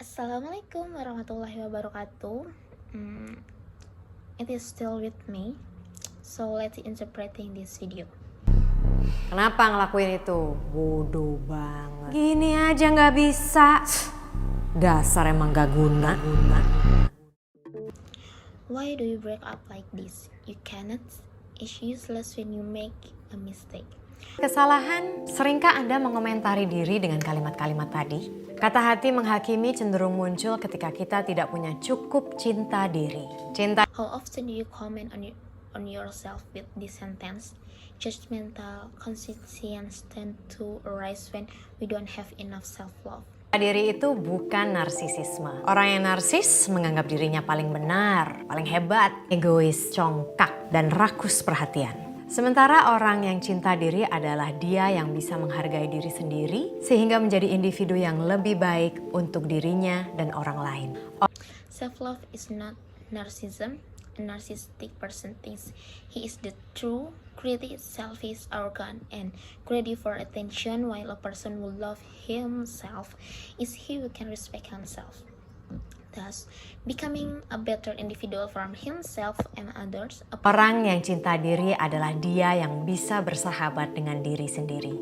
Assalamualaikum warahmatullahi wabarakatuh. It is still with me, so let's interpreting this video. Kenapa ngelakuin itu? Bodoh banget. Gini aja nggak bisa. Dasar emang gak guna. Why do you break up like this? You cannot. It's useless when you make a mistake. Kesalahan, seringkah Anda mengomentari diri dengan kalimat-kalimat tadi? Kata hati menghakimi cenderung muncul ketika kita tidak punya cukup cinta diri. How often do you comment on yourself with this sentence? Judgmental conscience tend to arise when we don't have enough self-love. Diri itu bukan narsisisme. Orang yang narsis menganggap dirinya paling benar, paling hebat, egois, congkak, dan rakus perhatian. Sementara orang yang cinta diri adalah dia yang bisa menghargai diri sendiri sehingga menjadi individu yang lebih baik untuk dirinya dan orang lain. Self-love is not narcissism. A narcissistic person thinks he is the true, greedy, selfish, arrogant, and greedy for attention, while a person who loves himself is he who can respect himself. Thus, becoming a better individual from himself and others. Orang yang cinta diri adalah dia yang bisa bersahabat dengan diri sendiri.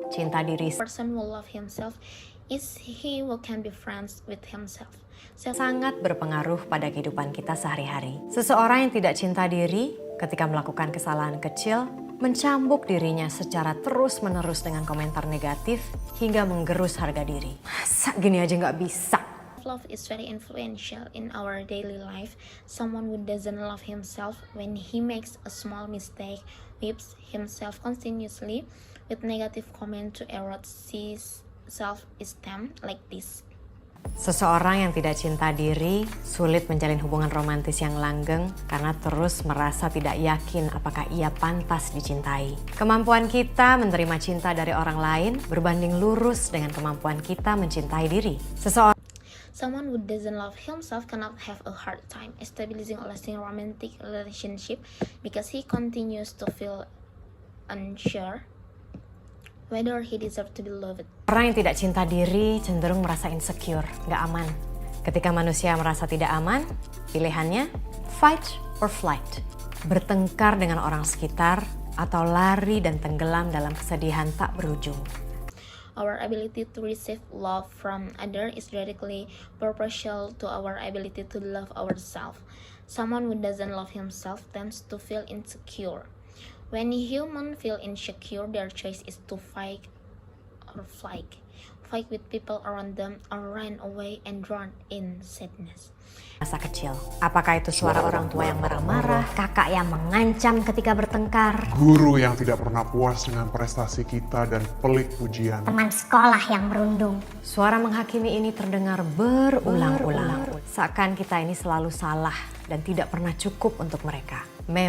Cinta diri. A person who loves himself is he who can be friends with himself. Sangat berpengaruh pada kehidupan kita sehari-hari. Seseorang yang tidak cinta diri ketika melakukan kesalahan kecil, mencambuk dirinya secara terus-menerus dengan komentar negatif hingga menggerus harga diri. Masa gini aja nggak bisa? Love is very influential in our daily life. Someone who doesn't love himself when he makes a small mistake whips himself continuously with negative comment to erode his self-esteem like this. Seseorang yang tidak cinta diri sulit menjalin hubungan romantis yang langgeng karena terus merasa tidak yakin apakah ia pantas dicintai. Kemampuan kita menerima cinta dari orang lain berbanding lurus dengan kemampuan kita mencintai diri. Someone who doesn't love himself cannot have a hard time establishing a lasting romantic relationship because he continues to feel unsure whether he deserves to be loved. Orang yang tidak cinta diri cenderung merasa insecure, gak aman. Ketika manusia merasa tidak aman, pilihannya fight or flight. Bertengkar dengan orang sekitar atau lari dan tenggelam dalam kesedihan tak berujung. Our ability to receive love from others is directly proportional to our ability to love ourselves. Someone who doesn't love himself tends to feel insecure. When humans feel insecure, their choice is to fight or flight. Fight with people around them or run away and drown in sadness. Masa kecil, apakah itu suara orang tua yang marah-marah, kakak yang mengancam ketika bertengkar, guru yang tidak pernah puas dengan prestasi kita dan pelik pujian, teman sekolah yang merundung. Suara menghakimi ini terdengar berulang-ulang. Seakan kita ini selalu salah dan tidak pernah cukup untuk mereka.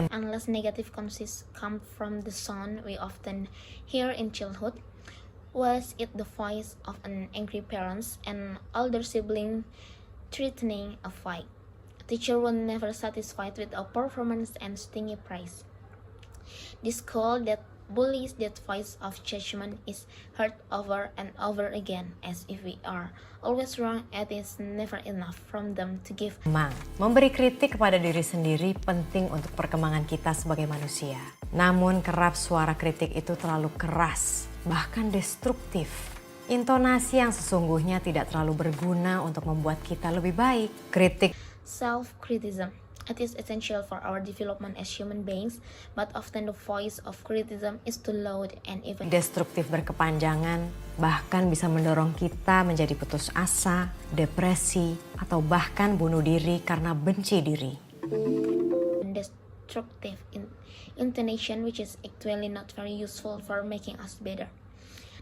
Unless negative comments come from the sound we often hear in childhood, was it the voice of an angry parents and older sibling threatening a fight? A teacher will never satisfied with a performance and stingy praise. This school that bullies that voice of judgment is heard over and over again as if we are always wrong and it is never enough from them to give. Memberi kritik kepada diri sendiri penting untuk perkembangan kita sebagai manusia. Namun kerap suara kritik itu terlalu keras, bahkan destruktif. Intonasi yang sesungguhnya tidak terlalu berguna untuk membuat kita lebih baik. Self-criticism. It is essential for our development as human beings, but often the voice of criticism is too loud and even destruktif berkepanjangan, bahkan bisa mendorong kita menjadi putus asa, depresi, atau bahkan bunuh diri karena benci diri. Destructive intonation which is actually not very useful for making us better.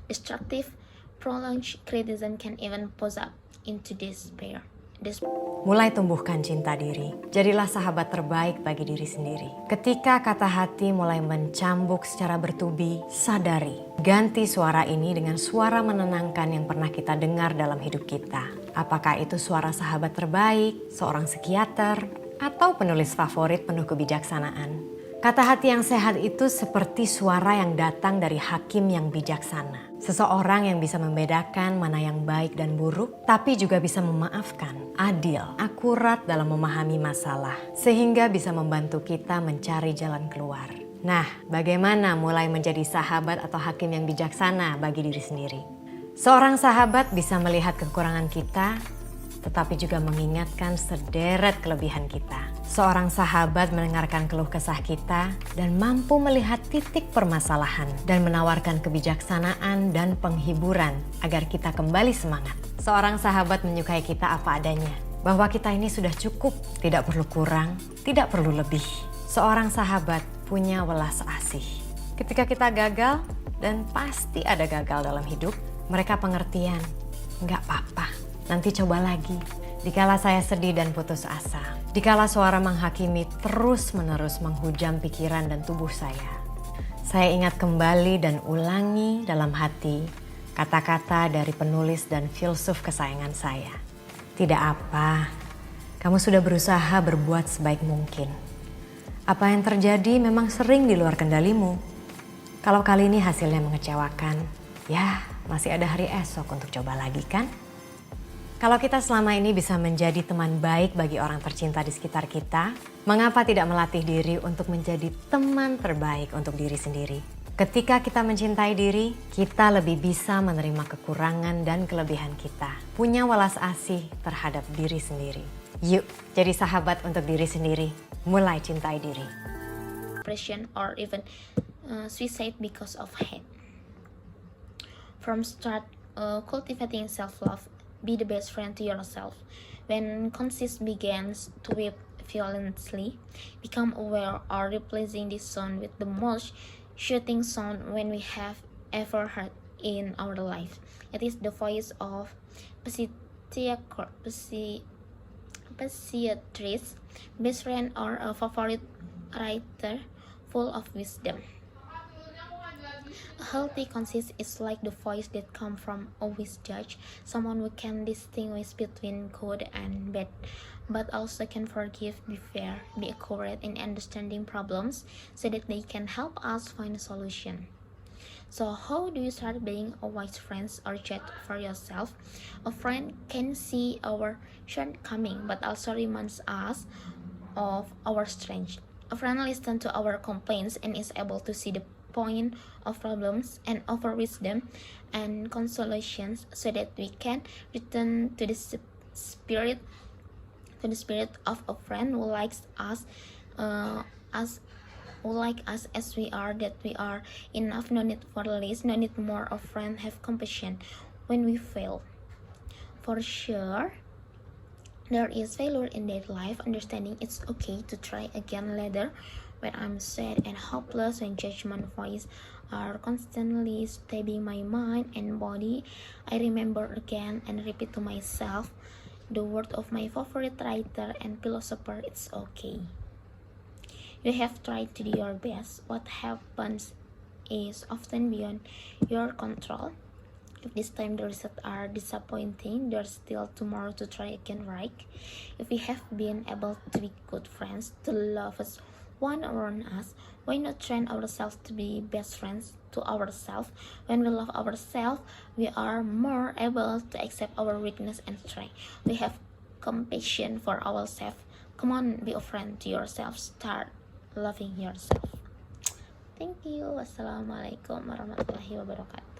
Destructive prolonged criticism can even push up into despair. Mulai tumbuhkan cinta diri. Jadilah sahabat terbaik bagi diri sendiri. Ketika kata hati mulai mencambuk secara bertubi, sadari. Ganti suara ini dengan suara menenangkan yang pernah kita dengar dalam hidup kita. Apakah itu suara sahabat terbaik, seorang psikiater, atau penulis favorit penuh kebijaksanaan? Kata hati yang sehat itu seperti suara yang datang dari hakim yang bijaksana. Seseorang yang bisa membedakan mana yang baik dan buruk, tapi juga bisa memaafkan, adil, akurat dalam memahami masalah, sehingga bisa membantu kita mencari jalan keluar. Nah, bagaimana mulai menjadi sahabat atau hakim yang bijaksana bagi diri sendiri? Seorang sahabat bisa melihat kekurangan kita, tetapi juga mengingatkan sederet kelebihan kita. Seorang sahabat mendengarkan keluh kesah kita dan mampu melihat titik permasalahan dan menawarkan kebijaksanaan dan penghiburan agar kita kembali semangat. Seorang sahabat menyukai kita apa adanya, bahwa kita ini sudah cukup, tidak perlu kurang, tidak perlu lebih. Seorang sahabat punya welas asih. Ketika kita gagal, dan pasti ada gagal dalam hidup, mereka pengertian, nggak apa-apa, nanti coba lagi. Dikala saya sedih dan putus asa, dikala suara menghakimi terus-menerus menghujam pikiran dan tubuh saya ingat kembali dan ulangi dalam hati kata-kata dari penulis dan filsuf kesayangan saya. Tidak apa, kamu sudah berusaha berbuat sebaik mungkin. Apa yang terjadi memang sering di luar kendalimu. Kalau kali ini hasilnya mengecewakan, ya masih ada hari esok untuk coba lagi kan? Kalau kita selama ini bisa menjadi teman baik bagi orang tercinta di sekitar kita, mengapa tidak melatih diri untuk menjadi teman terbaik untuk diri sendiri? Ketika kita mencintai diri, kita lebih bisa menerima kekurangan dan kelebihan kita. Punya welas asih terhadap diri sendiri. Yuk, jadi sahabat untuk diri sendiri. Mulai cintai diri. Depression or even suicide because of hate. From start cultivating self-love. Be the best friend to yourself. When conscience begins to weep violently, become aware or replacing this sound with the most shooting sound when we have ever heard in our life. It is the voice of psychiatrist, best friend or a favorite writer full of wisdom. A healthy conscience is like the voice that comes from a wise judge, someone who can distinguish between good and bad, but also can forgive, be fair, be accurate in understanding problems so that they can help us find a solution. So how do you start being a wise friend or judge for yourself? A friend can see our shortcoming but also reminds us of our strengths. A friend listens to our complaints and is able to see the point of problems and offer wisdom and consolations so that we can return to the spirit of a friend who likes us as we are, that we are enough, no need for less, no need more. A friend have compassion when we fail. For sure there is failure in their life, understanding it's okay to try again later. When I'm sad and hopeless, when judgment voice are constantly stabbing my mind and body, I remember again and repeat to myself the word of my favorite writer and philosopher, it's okay. You have tried to do your best. What happens is often beyond your control. If this time the results are disappointing, there's still tomorrow to try again, right? If we have been able to be good friends, to love us one around us, why not train ourselves to be best friends to ourselves? When we love ourselves, we are more able to accept our weakness and strength. We have compassion for ourselves. Come on, be a friend to yourself. Start loving yourself. Thank you. Wassalamualaikum warahmatullahi wabarakatuh.